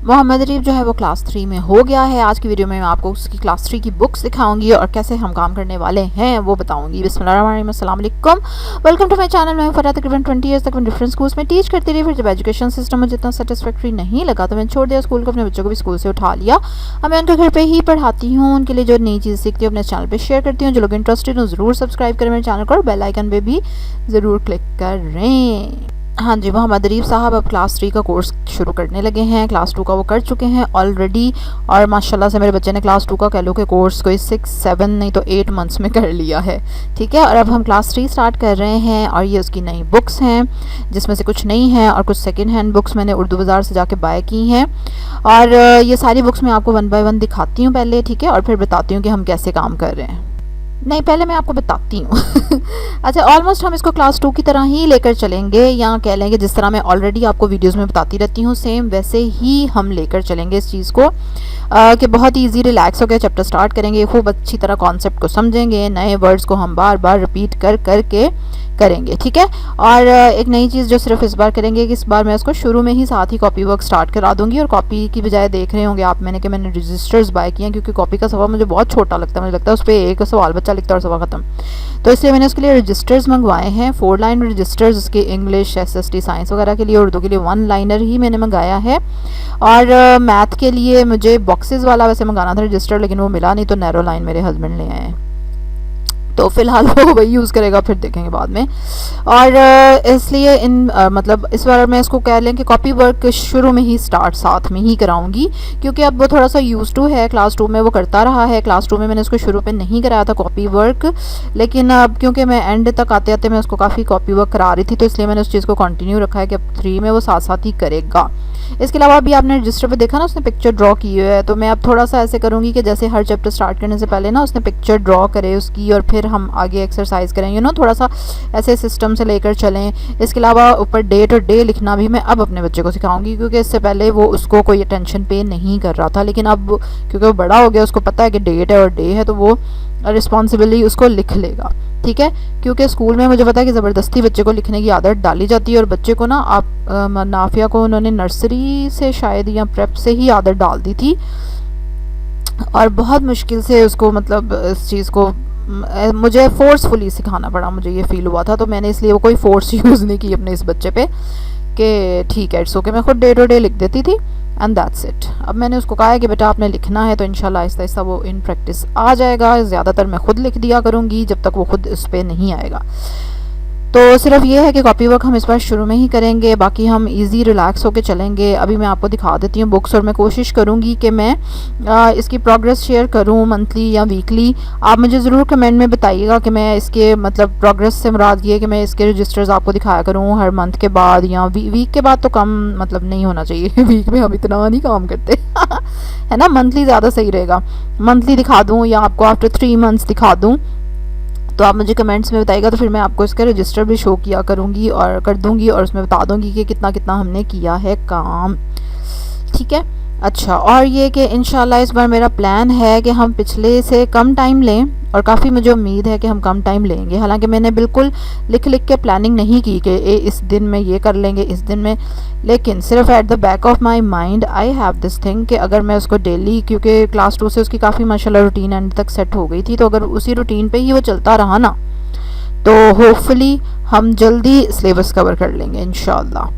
मोहम्मद अरीफ जो है वो क्लास 3 में हो गया है। आज की वीडियो में मैं आपको उसकी क्लास 3 की बुक्स दिखाऊंगी और कैसे हम काम करने वाले हैं वो बताऊंगी। बिस्मिल्लाहिर्रहमानिर्रहीम, अस्सलाम वालेकुम, वेलकम टू माय चैनल। मैं फ़रहा तकरीबन 20 ईयर्स तक मैं डिफरेंट स्कूल्स में टीच करती रही। फिर जब एजुकेशन सिस्टम मुझे इतना सेटिस्फैक्ट्री नहीं लगा तो मैंने छोड़ दिया स्कूल को, अपने बच्चों को भी स्कूल से उठा लिया। अब मैं उनके घर पर ही पढ़ाती हूँ। उनके लिए जो नई चीज़ सीखती हूँ अपने चैनल पर शेयर करती हूँ। जो लोग इंटरेस्टेड हो ज़रूर सब्सक्राइब करें मेरे चैनल को और बेल आइकन पर भी ज़रूर क्लिक करें। हाँ जी, मोहम्मद अरीफ साहब अब क्लास 3 का कोर्स शुरू करने लगे हैं। क्लास 2 का वो कर चुके हैं ऑलरेडी और माशाल्लाह से मेरे बच्चे ने क्लास 2 का कह लो कि कोर्स कोई 6-7 नहीं तो 8 मंथ्स में कर लिया है। ठीक है, और अब हम क्लास 3 स्टार्ट कर रहे हैं और ये उसकी नई बुक्स हैं जिसमें से कुछ नई हैं और कुछ सेकेंड हैंड बुक्स मैंने उर्दू बाज़ार से जाके बाय की हैं। और ये सारी बुक्स मैं आपको 1 बाय 1 दिखाती हूँ पहले, ठीक है, और फिर बताती हूँ कि हम कैसे काम कर रहे हैं। नहीं, पहले मैं आपको बताती हूँ। अच्छा, ऑलमोस्ट हम इसको क्लास 2 की तरह ही लेकर चलेंगे, या कह लेंगे जिस तरह मैं ऑलरेडी आपको वीडियोस में बताती रहती हूँ सेम वैसे ही हम लेकर चलेंगे इस चीज़ को, कि बहुत ही ईजी रिलैक्स होकर चैप्टर स्टार्ट करेंगे, खूब अच्छी तरह कॉन्सेप्ट को समझेंगे, नए वर्ड्स को हम बार बार रिपीट कर करके करेंगे। ठीक है, और एक नई चीज़ जो सिर्फ इस बार करेंगे कि इस बार मैं इसको शुरू में ही साथ ही कॉपी वर्क स्टार्ट करा दूंगी। और कॉपी की बजाय देख रहे होंगे आप मैंने रजिस्टर्स बाय किए हैं, क्योंकि कॉपी का सवाल मुझे बहुत छोटा लगता है, मुझे लगता है उस पर एक सवाल बच्चा लिखता है और सवाल ख़त्म। तो इसलिए मैंने उसके लिए रजिस्टर्स मंगवाए हैं, 4 लाइन रजिस्टर्स, उसके इंग्लिश, SST, साइंस वगैरह के लिए। उर्दू के लिए 1 लाइनर ही मैंने मंगाया है। और मैथ के लिए मुझे बॉक्सेस वाला वैसे मंगाना था रजिस्टर, लेकिन वो मिला नहीं, तो नैरो लाइन मेरे हस्बैंड ले आए हैं, तो फिलहाल वो वही यूज़ करेगा, फिर देखेंगे बाद में। और इसलिए मतलब इस बार मैं इसको कह लें कि कॉपी वर्क शुरू में ही स्टार्ट साथ में ही कराऊंगी, क्योंकि अब वो थोड़ा सा यूज़ टू है। क्लास 2 में वो करता रहा है, क्लास 2 में मैंने इसको शुरू पे नहीं कराया था कॉपी वर्क, लेकिन अब क्योंकि मैं एंड तक आते आते मैं उसको काफ़ी कॉपी वर्क करा रही थी, तो इसलिए मैंने उस चीज़ को कंटिन्यू रखा है कि अब 3 में वो साथ साथ ही करेगा। इसके अलावा अभी आपने रजिस्टर पे देखा ना उसने पिक्चर ड्रॉ की हुई है, तो मैं अब थोड़ा सा ऐसे करूँगी कि जैसे हर चैप्टर स्टार्ट करने से पहले ना उसने पिक्चर ड्रॉ करे उसकी, और फिर हम आगे एक्सरसाइज करें, थोड़ा सा ऐसे सिस्टम से लेकर चलें। इसके अलावा ऊपर डेट और डे लिखना भी मैं अब अपने बच्चे को सिखाऊंगी, क्योंकि इससे पहले वो उसको कोई अटेंशन पे नहीं कर रहा था, लेकिन अब क्योंकि वो बड़ा हो गया, उसको पता है कि डेट है और डे है, तो वो रिस्पॉन्सिबिलिटी उसको लिख लेगा। ठीक है, क्योंकि स्कूल में मुझे पता है कि ज़बरदस्ती बच्चे को लिखने की आदत डाली जाती है, और बच्चे को ना आप नाफिया को उन्होंने नर्सरी से शायद या प्रेप से ही आदत डाल दी थी, और बहुत मुश्किल से उसको मतलब इस चीज़ को मुझे फोर्सफुली सिखाना पड़ा, मुझे ये फील हुआ था, तो मैंने इसलिए वो कोई फोर्स यूज़ नहीं की अपने इस बच्चे पे कि ठीक है इट्स ओके, मैं खुद डे टू डे लिख देती थी एंड दैट्स इट। अब मैंने उसको कहा है कि बेटा आपने लिखना है, तो इंशाल्लाह आहिस्ता आहिस्ता वो इन प्रैक्टिस आ जाएगा। ज़्यादातर मैं खुद लिख दिया करूँगी जब तक वो खुद इस पर नहीं आएगा। तो सिर्फ ये है कि कॉपी वर्क हम इस बार शुरू में ही करेंगे, बाकी हम इजी रिलैक्स होके चलेंगे। अभी मैं आपको दिखा देती हूँ बुक्स, और मैं कोशिश करूँगी कि मैं इसकी प्रोग्रेस शेयर करूँ मंथली या वीकली। आप मुझे ज़रूर कमेंट में बताइएगा कि मैं इसके मतलब प्रोग्रेस से मुराद ये है कि मैं इसके रजिस्टर्स आपको दिखाया करूँ हर मंथ के बाद, या वीक के बाद तो कम मतलब नहीं होना चाहिए। वीक में हम इतना नहीं काम करते है ना, मंथली ज़्यादा सही रहेगा। मंथली दिखा दूँ या आपको आफ्टर 3 मंथ्स दिखा दूँ, तो आप मुझे कमेंट्स में बताइएगा, तो फिर मैं आपको इसका रजिस्टर भी शो किया करूँगी और कर दूँगी, और उसमें बता दूँगी कि कितना कितना हमने किया है काम। ठीक है, अच्छा, और ये कि इंशाल्लाह इस बार मेरा प्लान है कि हम पिछले से कम टाइम लें, और काफ़ी मुझे उम्मीद है कि हम कम टाइम लेंगे। हालांकि मैंने बिल्कुल लिख लिख के प्लानिंग नहीं की कि इस दिन में ये कर लेंगे, इस दिन में, लेकिन सिर्फ at the back of my mind I have this thing कि अगर मैं उसको डेली, क्योंकि क्लास 2 से उसकी काफ़ी माशाल्लाह रूटीन एंड तक सेट हो गई थी, तो अगर उसी रूटीन पे ही वो चलता रहा ना, तो होपफुली हम जल्दी सिलेबस कवर कर लेंगे इंशाल्लाह।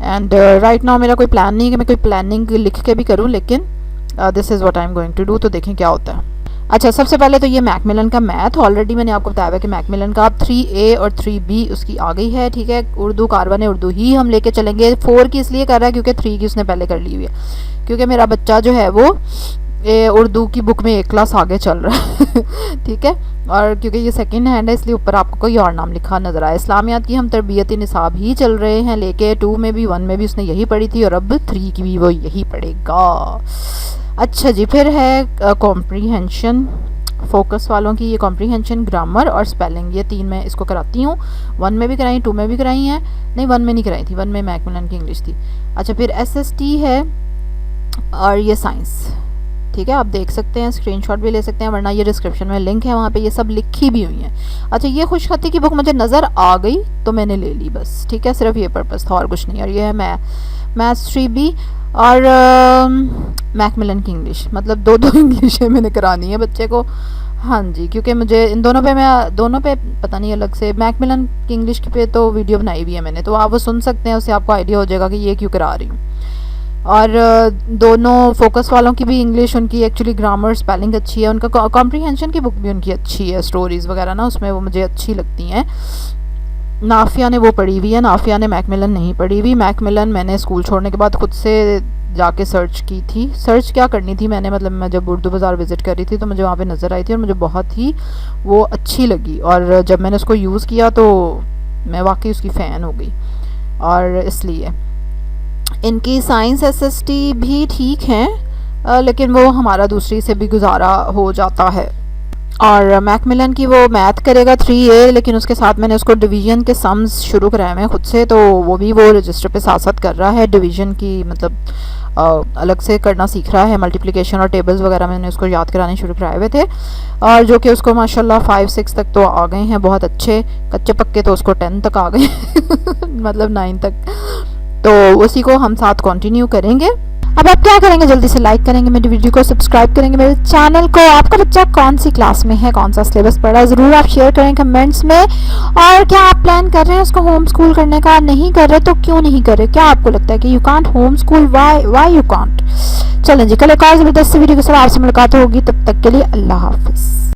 एंड राइट नाउ मेरा कोई प्लान नहीं है कि मैं कोई प्लानिंग लिख के भी करूँ, लेकिन this is what I am going to do, तो देखें क्या होता है। अच्छा, सबसे पहले तो ये मैकमिलन का मैथ, ऑलरेडी मैंने आपको बताया है कि मैकमिलन का अब 3A और 3B उसकी आ गई है। ठीक है, उर्दू कारवान उर्दू ही हम लेके चलेंगे। 4 की इसलिए कर रहा है क्योंकि 3 की उसने पहले कर ली हुई है, क्योंकि मेरा बच्चा जो है वो उर्दू की बुक में 1 क्लास आगे चल रहा है। ठीक है, और क्योंकि ये सेकंड हैंड है इसलिए ऊपर आपको कोई और नाम लिखा नज़र आया। इस्लामियात की हम तरबियती निसाब ही चल रहे हैं लेके, 2 में भी 1 में भी उसने यही पढ़ी थी, और अब 3 की भी वो यही पढ़ेगा। अच्छा जी, फिर है कॉम्प्रीहेंशन, फोकस वालों की ये कॉम्प्रीहेंशन, ग्रामर और स्पेलिंग, ये 3 मैं इसको कराती हूँ। 1 में भी कराई, 2 में भी कराई हैं, नहीं 1 में नहीं कराई थी, 1 में मैकमिलन की इंग्लिश थी। अच्छा, फिर SST है और ये साइंस। ठीक है, आप देख सकते हैं, स्क्रीनशॉट भी ले सकते हैं, वरना ये डिस्क्रिप्शन में लिंक है, वहाँ पे ये सब लिखी भी हुई हैं। अच्छा, ये खुशखती की बुक मुझे नज़र आ गई तो मैंने ले ली बस। ठीक है, सिर्फ ये पर्पज़ था और कुछ नहीं। और ये है मैथ्स 3B, और मैकमिलन की इंग्लिश, मतलब दो दो इंग्लिशें मैंने करानी है बच्चे को। हाँ जी, क्योंकि मुझे इन दोनों पे पता नहीं अलग से, मैकमिलन की इंग्लिश पे तो वीडियो बनाई हुई है मैंने, तो आप वो सुन सकते हैं, उससे आपको आइडिया हो जाएगा कि ये क्यों करा रही हूँ। और दोनों फोकस वालों की भी इंग्लिश, उनकी एक्चुअली ग्रामर स्पेलिंग अच्छी है, उनका कॉम्प्रीहेंशन की बुक भी उनकी अच्छी है, स्टोरीज़ वगैरह ना उसमें वो मुझे अच्छी लगती हैं। नाफिया ने वो पढ़ी हुई है, नाफिया ने मैकमिलन नहीं पढ़ी हुई। मैकमिलन मैंने स्कूल छोड़ने के बाद खुद से जाके सर्च की थी। सर्च क्या करनी थी मैंने, मतलब मैं जब उर्दू बाज़ार विज़िट कर रही थी तो मुझे वहाँ पे नज़र आई थी और मुझे बहुत ही वो अच्छी लगी, और जब मैंने उसको यूज़ किया तो मैं वाकई उसकी फ़ैन हो गई। और इसलिए इनकी साइंस एसएसटी भी ठीक है, लेकिन वो हमारा दूसरी से भी गुजारा हो जाता है। और मैकमिलन की वो मैथ करेगा 3A, लेकिन उसके साथ मैंने उसको डिवीज़न के सम्स शुरू कराए हैं खुद से, तो वो भी वो रजिस्टर पे साथ साथ कर रहा है। डिवीज़न की मतलब अलग से करना सीख रहा है। मल्टीप्लिकेशन और टेबल्स वगैरह मैंने उसको याद कराने शुरू कराए हुए थे, और जो कि उसको माशाल्लाह 5-6 तक तो आ गए हैं बहुत अच्छे। कच्चे पक्के तो उसको 10 तक आ गए मतलब 9 तक। तो उसी को हम साथ कंटिन्यू करेंगे। अब आप क्या करेंगे, जल्दी से लाइक करेंगे मेरी वीडियो को, सब्सक्राइब करेंगे मेरे चैनल को। आपका बच्चा कौन सी क्लास में है, कौन सा सिलेबस पढ़ा है, ज़रूर आप शेयर करें कमेंट्स में। और क्या आप प्लान कर रहे हैं उसको होम स्कूल करने का, नहीं कर रहे तो क्यों नहीं कर रहे, क्या आपको लगता है कि you can't home school, why you can't. चलें जी, कल एक और ज़बरदस्त वीडियो के साथ आपसे मुलाकात होगी, तब तक के लिए अल्लाह हाफिज़।